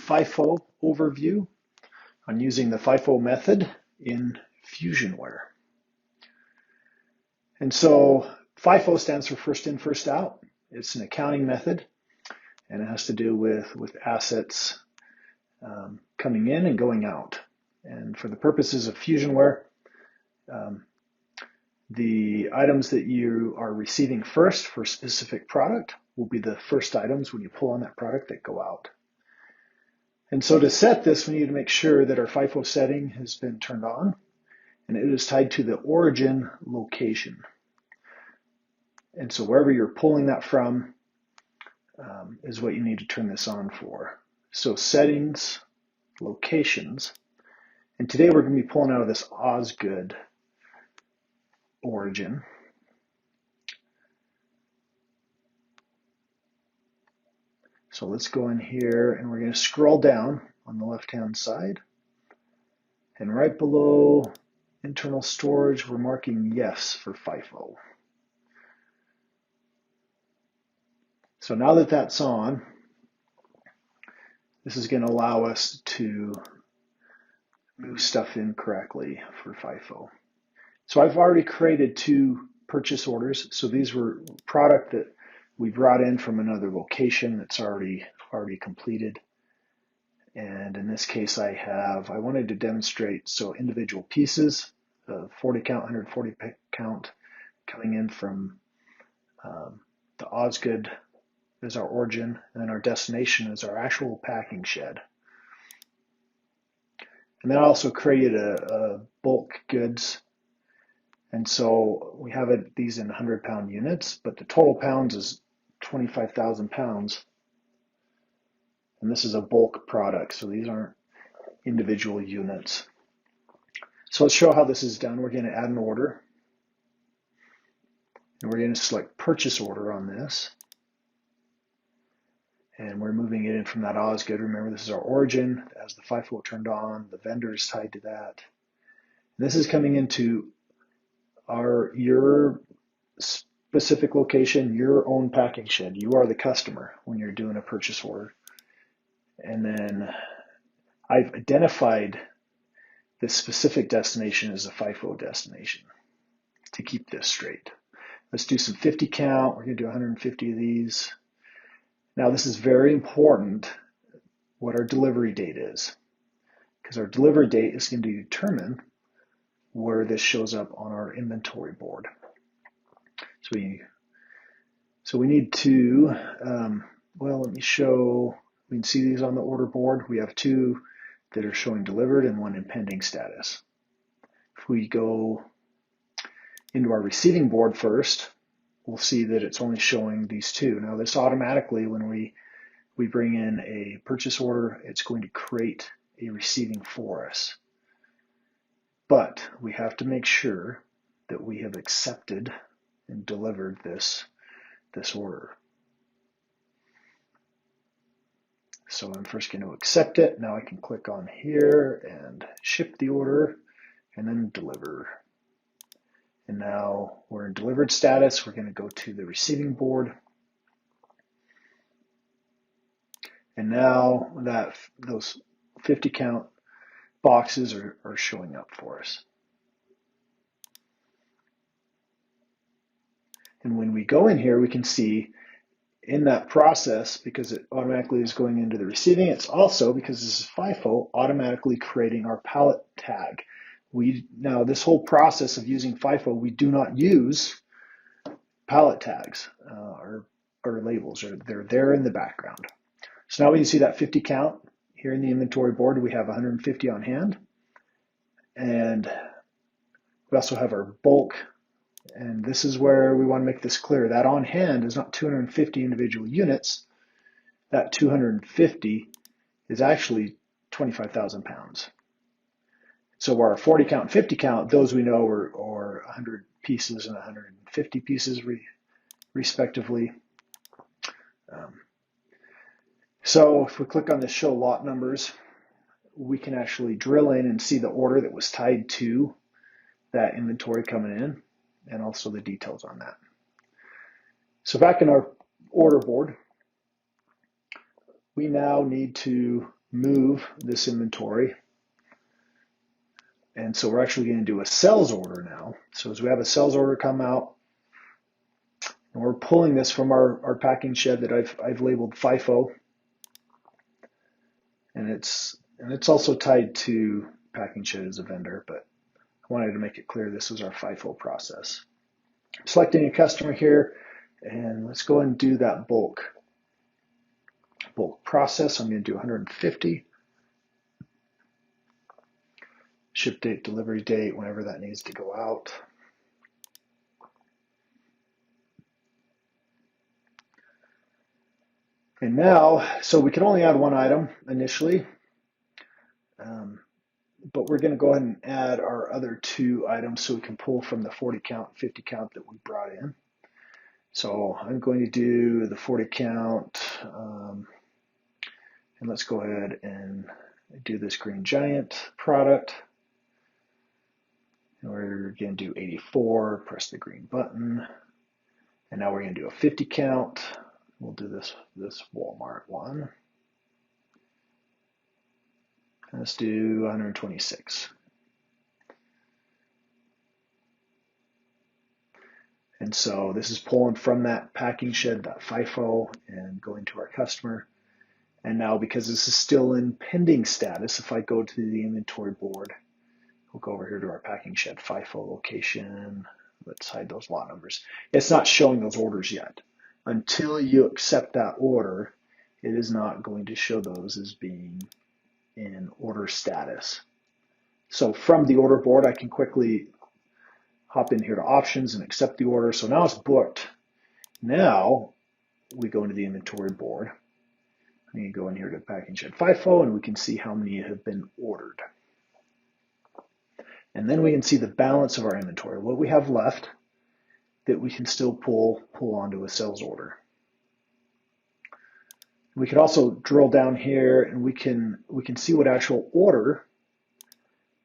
FIFO overview on using the FIFO method in Fusionware. And so FIFO stands for first in, first out. It's an accounting method, and it has to do with assets coming in and going out. And for the purposes of Fusionware, the items that you are receiving first for a specific product will be the first items when you pull on that product that go out. And so to set this, we need to make sure that our FIFO setting has been turned on, and it is tied to the origin location. And so wherever you're pulling that from is what you need to turn this on for. So settings, locations, and today we're going to be pulling out of this Osgood origin. So let's go in here and we're going to scroll down on the left-hand side. And right below internal storage, we're marking yes for FIFO. So now that that's on, this is going to allow us to move stuff in correctly for FIFO. So I've already created 2 purchase orders. So these were product that we brought in from another location that's already completed. And in this case, I wanted to demonstrate individual pieces, 40 count, 140 count, coming in from the Osgood as our origin, and then our destination is our actual packing shed. And then I also created a bulk goods. And so we have these in 100-pound units, but the total pounds is 25,000 pounds. And this is a bulk product, so these aren't individual units. So let's show how this is done. We're going to add an order. And we're going to select purchase order on this. And we're moving it in from that Osgood. Remember, this is our origin. As the FIFO turned on, the vendor is tied to that. And this is coming into your specific location, your own packing shed. You are the customer when you're doing a purchase order. And then I've identified this specific destination as a FIFO destination to keep this straight. Let's do some 50 count. We're going to do 150 of these. Now this is very important what our delivery date is, because our delivery date is going to determine where this shows up on our inventory board. So we need to, let me show, we can see these on the order board. We have 2 that are showing delivered and 1 in pending status. If we go into our receiving board first, we'll see that it's only showing these 2. Now this automatically, when we bring in a purchase order, it's going to create a receiving for us. But we have to make sure that we have accepted and delivered this order. So I'm first going to accept it. Now I can click on here and ship the order and then deliver. And now we're in delivered status. We're going to go to the receiving board. And now those 50 count boxes are showing up for us. And when we go in here, we can see in that process, because it automatically is going into the receiving, it's also, because this is FIFO, automatically creating our pallet tag. Now this whole process of using FIFO, we do not use pallet tags or labels, or they're there in the background. So now we can see that 50 count here in the inventory board. We have 150 on hand, and we also have our bulk. And this is where we want to make this clear. That on hand is not 250 individual units. That 250 is actually 25,000 pounds. So our 40 count and 50 count, those we know are 100 pieces and 150 pieces respectively. So if we click on the show lot numbers, we can actually drill in and see the order that was tied to that inventory coming in, and also the details on that. So back in our order board, we now need to move this inventory. And so we're actually going to do a sales order now. So as we have a sales order come out, and we're pulling this from our packing shed that I've labeled FIFO, and it's also tied to packing shed as a vendor, but I wanted to make it clear this was our FIFO process. I'm selecting a customer here, and let's go and do that bulk process. I'm going to do 150. Ship date, delivery date, whenever that needs to go out. And now, so we can only add one item initially, but we're going to go ahead and add our other two items so we can pull from the 40 count, 50 count that we brought in. So I'm going to do the 40 count, and let's go ahead and do this Green Giant product. And we're going to do 84, press the green button. And now we're going to do a 50 count. We'll do this Walmart one. And let's do 126. And so this is pulling from that packing shed, that FIFO, and going to our customer. And now because this is still in pending status, if I go to the inventory board, we'll go over here to our packing shed FIFO location. Let's hide those lot numbers. It's not showing those orders yet. Until you accept that order, it is not going to show those as being in order status. So from the order board, I can quickly hop in here to options and accept the order. So now it's booked. Now we go into the inventory board. We can go in here to packing shed FIFO, and we can see how many have been ordered. And then we can see the balance of our inventory, what we have left that we can still pull onto a sales order. We can also drill down here, and we can see what actual order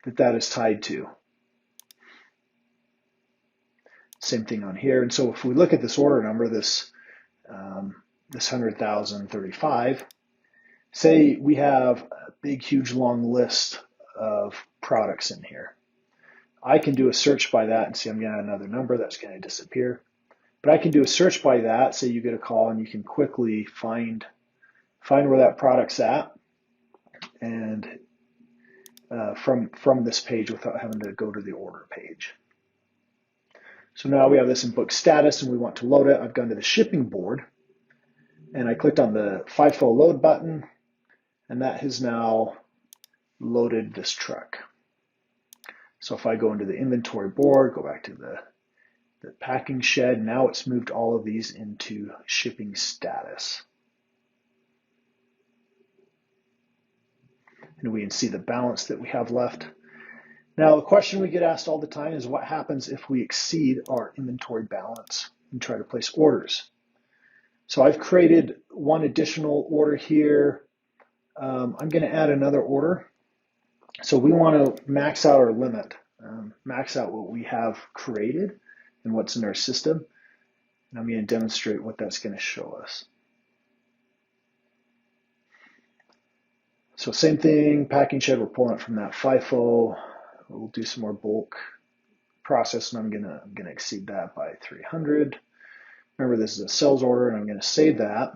that is tied to. Same thing on here. And so if we look at this order number, this 100,035, say we have a big, huge, long list of products in here. I can do a search by that and see I'm going to add another number that's going to disappear. But I can do a search by that. Say you get a call and you can quickly find where that product's at, and from this page without having to go to the order page. So now we have this in book status and we want to load it. I've gone to the shipping board and I clicked on the FIFO load button, and that has now loaded this truck. So if I go into the inventory board, go back to the packing shed, now it's moved all of these into shipping status. And we can see the balance that we have left. Now, the question we get asked all the time is what happens if we exceed our inventory balance and try to place orders? So I've created one additional order here. I'm going to add another order. So we want to max out our limit, max out what we have created and what's in our system. And I'm going to demonstrate what that's going to show us. So same thing, packing shed, we're pulling it from that FIFO. We'll do some more bulk process, and I'm gonna exceed that by 300. Remember, this is a sales order, and I'm going to save that.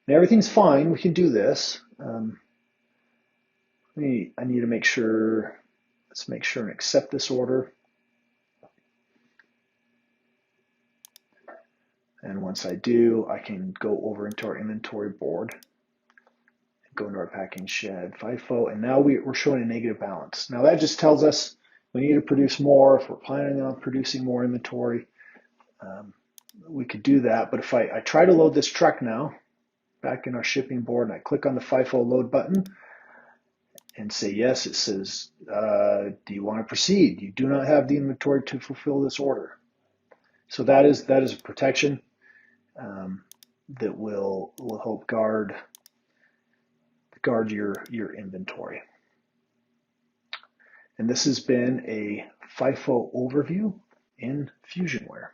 Now everything's fine. We can do this. I need to make sure. Let's make sure and accept this order. And once I do, I can go over into our inventory board, go into our packing shed FIFO, and now we're showing a negative balance. Now that just tells us we need to produce more. If we're planning on producing more inventory, we could do that. But if I try to load this truck now, back in our shipping board, and I click on the FIFO load button and say yes, it says, do you want to proceed? You do not have the inventory to fulfill this order. So that is a protection that will help guard your inventory. And this has been a FIFO overview in FusionWare.